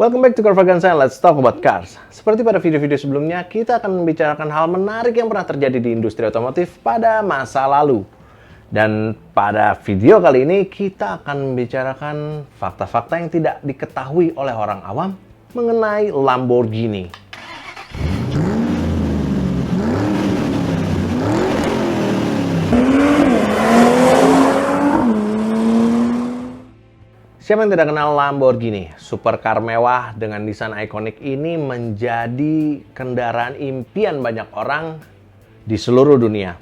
Welcome back to Carvaganza and let's talk about cars. Seperti pada video-video sebelumnya, kita akan membicarakan hal menarik yang pernah terjadi di industri otomotif pada masa lalu. Dan pada video kali ini, kita akan membicarakan fakta-fakta yang tidak diketahui oleh orang awam mengenai Lamborghini. Siapa yang tidak kenal Lamborghini? Supercar mewah dengan desain ikonik ini menjadi kendaraan impian banyak orang di seluruh dunia.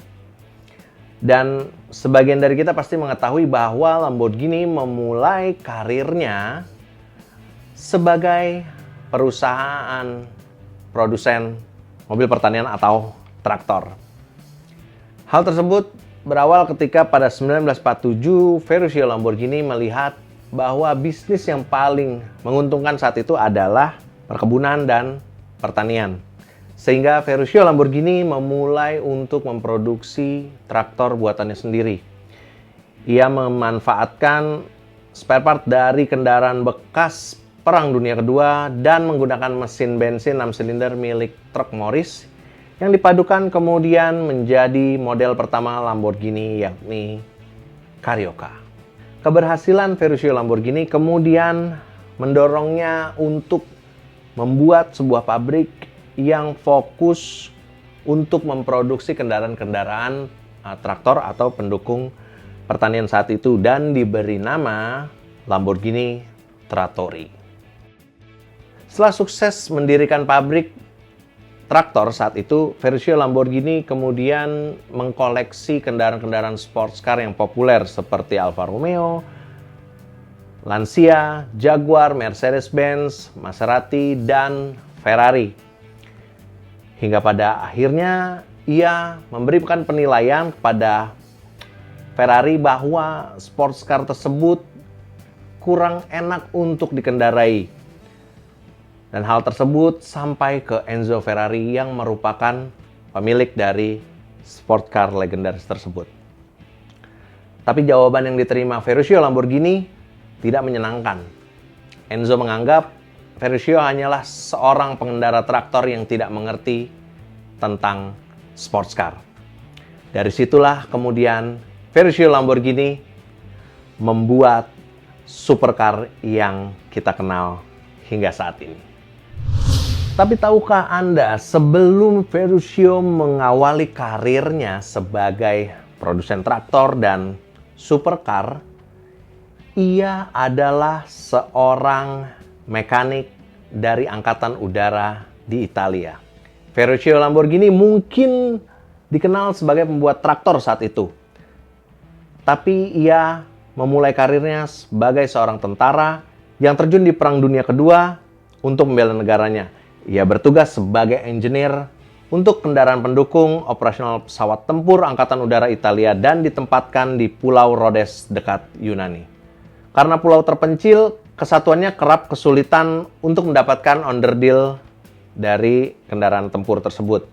Dan sebagian dari kita pasti mengetahui bahwa Lamborghini memulai karirnya sebagai perusahaan produsen mobil pertanian atau traktor. Hal tersebut berawal ketika pada 1947 Ferruccio Lamborghini melihat bahwa bisnis yang paling menguntungkan saat itu adalah perkebunan dan pertanian. Sehingga Ferruccio Lamborghini memulai untuk memproduksi traktor buatannya sendiri. Ia memanfaatkan spare part dari kendaraan bekas Perang Dunia Kedua dan menggunakan mesin bensin 6 silinder milik truk Morris yang dipadukan kemudian menjadi model pertama Lamborghini yakni Carioca. Keberhasilan Ferruccio Lamborghini kemudian mendorongnya untuk membuat sebuah pabrik yang fokus untuk memproduksi kendaraan-kendaraan traktor atau pendukung pertanian saat itu dan diberi nama Lamborghini Trattori. Setelah sukses mendirikan pabrik traktor saat itu, Ferruccio Lamborghini kemudian mengkoleksi kendaraan-kendaraan sports car yang populer seperti Alfa Romeo, Lancia, Jaguar, Mercedes-Benz, Maserati, dan Ferrari. Hingga pada akhirnya ia memberikan penilaian kepada Ferrari bahwa sports car tersebut kurang enak untuk dikendarai. Dan hal tersebut sampai ke Enzo Ferrari yang merupakan pemilik dari sport car legendaris tersebut. Tapi jawaban yang diterima Ferruccio Lamborghini tidak menyenangkan. Enzo menganggap Ferruccio hanyalah seorang pengendara traktor yang tidak mengerti tentang sports car. Dari situlah kemudian Ferruccio Lamborghini membuat supercar yang kita kenal hingga saat ini. Tapi tahukah Anda, sebelum Ferruccio mengawali karirnya sebagai produsen traktor dan supercar, ia adalah seorang mekanik dari Angkatan Udara di Italia. Ferruccio Lamborghini mungkin dikenal sebagai pembuat traktor saat itu. Tapi ia memulai karirnya sebagai seorang tentara yang terjun di Perang Dunia Kedua untuk membela negaranya. Ia bertugas sebagai engineer untuk kendaraan pendukung operasional pesawat tempur Angkatan Udara Italia dan ditempatkan di Pulau Rhodes dekat Yunani. Karena pulau terpencil, kesatuannya kerap kesulitan untuk mendapatkan onderdil dari kendaraan tempur tersebut.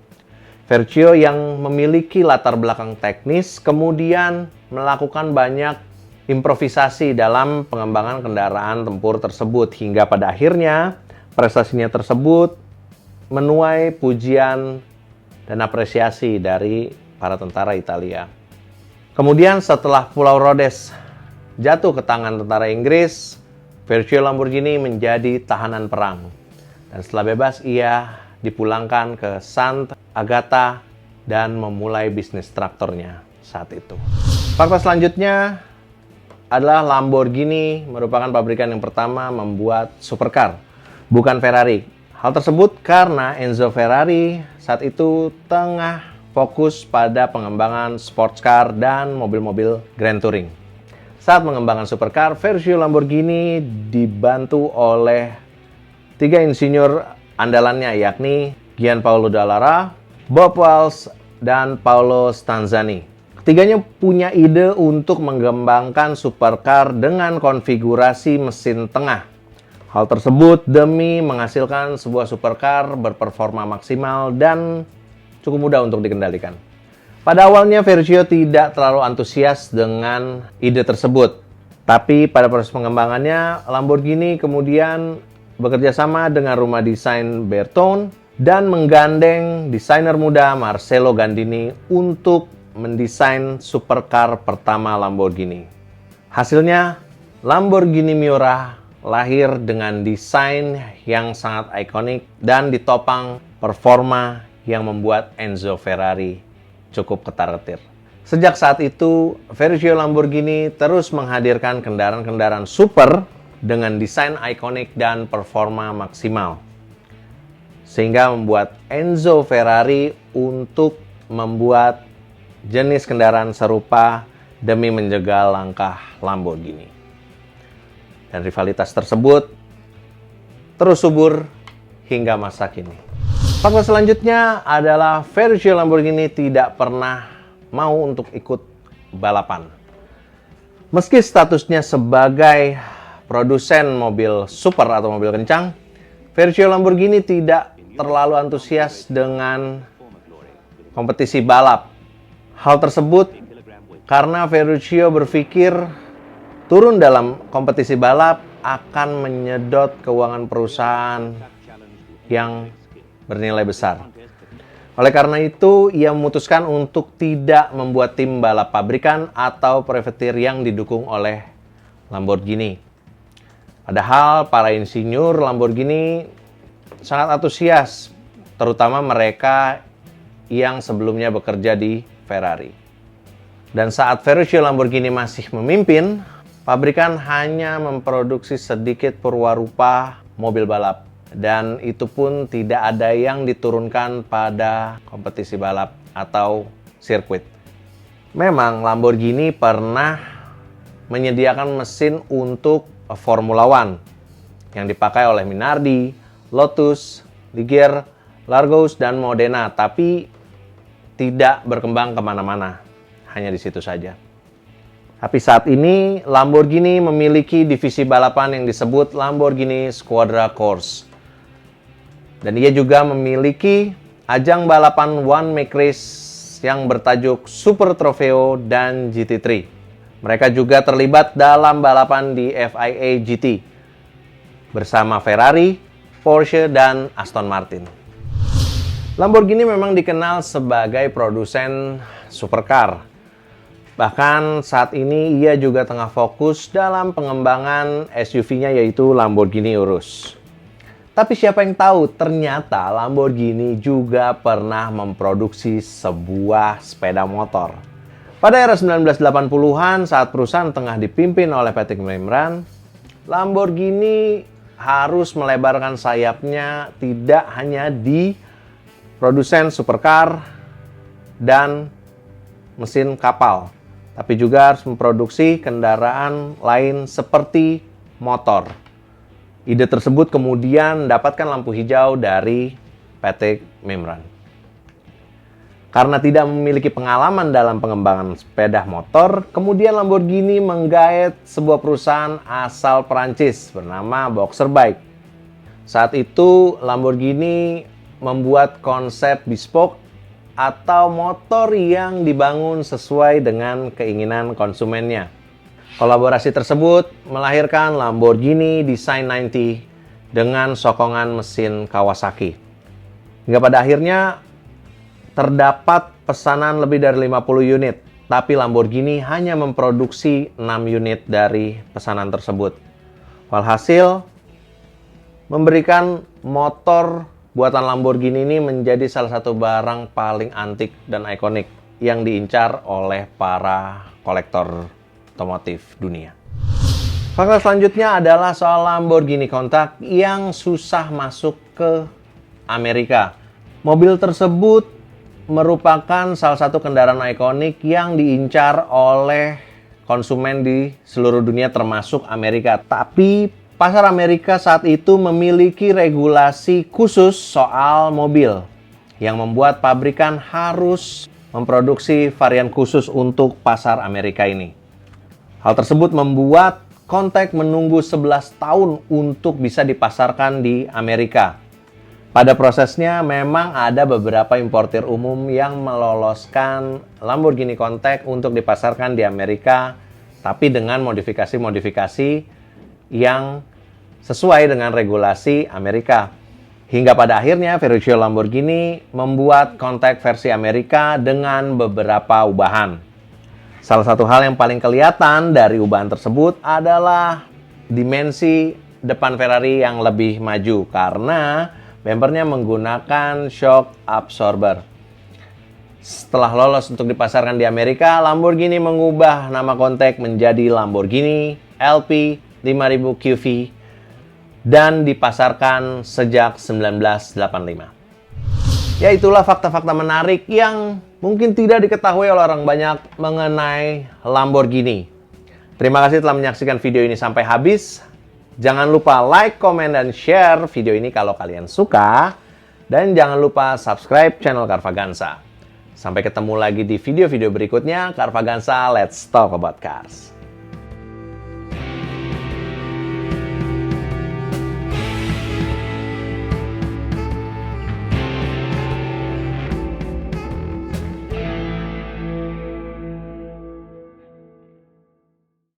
Ferruccio yang memiliki latar belakang teknis kemudian melakukan banyak improvisasi dalam pengembangan kendaraan tempur tersebut hingga pada akhirnya prestasinya tersebut menuai pujian dan apresiasi dari para tentara Italia. Kemudian setelah Pulau Rhodes jatuh ke tangan tentara Inggris, Ferruccio Lamborghini menjadi tahanan perang. Dan setelah bebas, ia dipulangkan ke Sant' Agata dan memulai bisnis traktornya saat itu. Fakta selanjutnya adalah Lamborghini merupakan pabrikan yang pertama membuat supercar, bukan Ferrari. Hal tersebut karena Enzo Ferrari saat itu tengah fokus pada pengembangan sports car dan mobil-mobil Grand Touring. Saat mengembangkan supercar, Ferruccio Lamborghini dibantu oleh 3 insinyur andalannya yakni Gianpaolo Dallara, Bob Wells, dan Paolo Stanzani. Ketiganya punya ide untuk mengembangkan supercar dengan konfigurasi mesin tengah. Hal tersebut demi menghasilkan sebuah supercar berperforma maksimal dan cukup mudah untuk dikendalikan. Pada awalnya Ferruccio tidak terlalu antusias dengan ide tersebut. Tapi pada proses pengembangannya, Lamborghini kemudian bekerja sama dengan rumah desain Bertone dan menggandeng desainer muda Marcello Gandini untuk mendesain supercar pertama Lamborghini. Hasilnya, Lamborghini Miura lahir dengan desain yang sangat ikonik dan ditopang performa yang membuat Enzo Ferrari cukup ketar-ketir. Sejak saat itu, Ferruccio Lamborghini terus menghadirkan kendaraan-kendaraan super dengan desain ikonik dan performa maksimal. Sehingga membuat Enzo Ferrari untuk membuat jenis kendaraan serupa demi menjegal langkah Lamborghini. Dan rivalitas tersebut terus subur hingga masa kini. Fakta selanjutnya adalah Ferruccio Lamborghini tidak pernah mau untuk ikut balapan. Meski statusnya sebagai produsen mobil super atau mobil kencang, Ferruccio Lamborghini tidak terlalu antusias dengan kompetisi balap. Hal tersebut karena Ferruccio berpikir turun dalam kompetisi balap akan menyedot keuangan perusahaan yang bernilai besar. Oleh karena itu, ia memutuskan untuk tidak membuat tim balap pabrikan atau privateer yang didukung oleh Lamborghini. Padahal para insinyur Lamborghini sangat antusias, terutama mereka yang sebelumnya bekerja di Ferrari. Dan saat Ferruccio Lamborghini masih memimpin, pabrikan hanya memproduksi sedikit perwarupa mobil balap. Dan itu pun tidak ada yang diturunkan pada kompetisi balap atau sirkuit. Memang Lamborghini pernah menyediakan mesin untuk Formula One yang dipakai oleh Minardi, Lotus, Ligier, Largus, dan Modena, tapi tidak berkembang kemana-mana, hanya di situ saja. Tapi saat ini Lamborghini memiliki divisi balapan yang disebut Lamborghini Squadra Corse. Dan ia juga memiliki ajang balapan one make race yang bertajuk Super Trofeo dan GT3. Mereka juga terlibat dalam balapan di FIA GT bersama Ferrari, Porsche, dan Aston Martin. Lamborghini memang dikenal sebagai produsen supercar. Bahkan saat ini ia juga tengah fokus dalam pengembangan SUV-nya yaitu Lamborghini Urus. Tapi siapa yang tahu, ternyata Lamborghini juga pernah memproduksi sebuah sepeda motor. Pada era 1980-an, saat perusahaan tengah dipimpin oleh Patrick Mimran, Lamborghini harus melebarkan sayapnya tidak hanya di produsen supercar dan mesin kapal, tapi juga harus memproduksi kendaraan lain seperti motor. Ide tersebut kemudian mendapatkan lampu hijau dari Patrick Mimran. Karena tidak memiliki pengalaman dalam pengembangan sepeda motor, kemudian Lamborghini menggait sebuah perusahaan asal Perancis bernama Boxer Bike. Saat itu Lamborghini membuat konsep bespoke atau motor yang dibangun sesuai dengan keinginan konsumennya. Kolaborasi tersebut melahirkan Lamborghini Design 90 dengan sokongan mesin Kawasaki. Hingga pada akhirnya terdapat pesanan lebih dari 50 unit, tapi Lamborghini hanya memproduksi 6 unit dari pesanan tersebut. Walhasil, memberikan motor buatan Lamborghini ini menjadi salah satu barang paling antik dan ikonik yang diincar oleh para kolektor otomotif dunia. Fakta selanjutnya adalah soal Lamborghini Countach yang susah masuk ke Amerika. Mobil tersebut merupakan salah satu kendaraan ikonik yang diincar oleh konsumen di seluruh dunia termasuk Amerika. Tapi pasar Amerika saat itu memiliki regulasi khusus soal mobil yang membuat pabrikan harus memproduksi varian khusus untuk pasar Amerika ini. Hal tersebut membuat Countach menunggu 11 tahun untuk bisa dipasarkan di Amerika. Pada prosesnya memang ada beberapa importir umum yang meloloskan Lamborghini Countach untuk dipasarkan di Amerika, tapi dengan modifikasi-modifikasi yang sesuai dengan regulasi Amerika. Hingga pada akhirnya Ferruccio Lamborghini membuat Countach versi Amerika dengan beberapa ubahan. Salah satu hal yang paling kelihatan dari ubahan tersebut adalah dimensi depan Ferrari yang lebih maju karena bumpernya menggunakan shock absorber. Setelah lolos untuk dipasarkan di Amerika, Lamborghini mengubah nama Countach menjadi Lamborghini LP 5000 QV dan dipasarkan sejak 1985. Ya, itulah fakta-fakta menarik yang mungkin tidak diketahui oleh orang banyak mengenai Lamborghini. Terima kasih telah menyaksikan video ini sampai habis. Jangan lupa like, comment, dan share video ini kalau kalian suka. Dan jangan lupa subscribe channel Carvaganza. Sampai ketemu lagi di video-video berikutnya. Carvaganza, let's talk about cars.